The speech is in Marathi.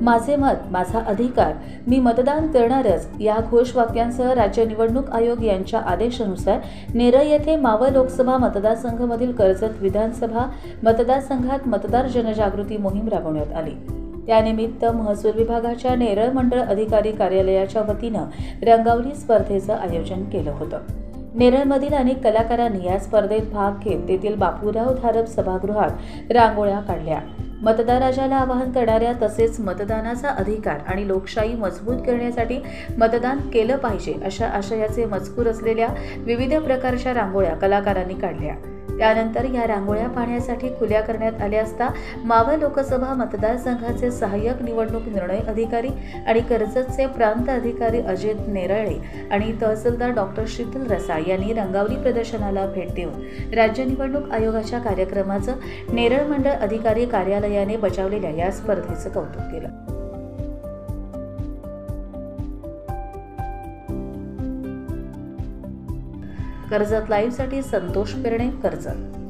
माझे मत माझा अधिकार, मी मतदान करणारच या घोषवाक्यांसह राज्य निवडणूक आयोग यांच्या आदेशानुसार नेरळ येथे मावळ लोकसभा मतदारसंघामधील कर्जत विधानसभा मतदारसंघात मतदार जनजागृती मोहीम राबवण्यात आली। त्यानिमित्त महसूल विभागाच्या नेरळ मंडळ अधिकारी कार्यालयाच्या वतीनं रंगवली स्पर्धेचं आयोजन केलं होतं। नेरळमधील अनेक कलाकारांनी या स्पर्धेत भाग घेत तेथील बापूराव धारप सभागृहात रांगोळ्या काढल्या। मतदाराला आवाहन करणाऱ्या तसेच मतदानाचा अधिकार आणि लोकशाही मजबूत करण्यासाठी मतदान केलं पाहिजे अशा आशयाचे मजकूर असलेल्या विविध प्रकारच्या रांगोळ्या कलाकारांनी काढल्या। त्यानंतर या रांगोळ्या पाहण्यासाठी खुल्या करण्यात आल्या असता मावळ लोकसभा मतदारसंघाचे सहाय्यक निवडणूक निर्णय अधिकारी आणि कर्जतचे प्रांत अधिकारी अजित नेरळे आणि तहसीलदार डॉक्टर शीतल रसाळ यांनी रंगवली प्रदर्शनाला भेट देऊन राज्य निवडणूक आयोगाच्या कार्यक्रमाचं नेरळ मंडळ अधिकारी कार्यालयाने बजावलेल्या या स्पर्धेचं कौतुक केलं। कर्जत लाईव्हसाठी संतोष पेरणे, कर्जत।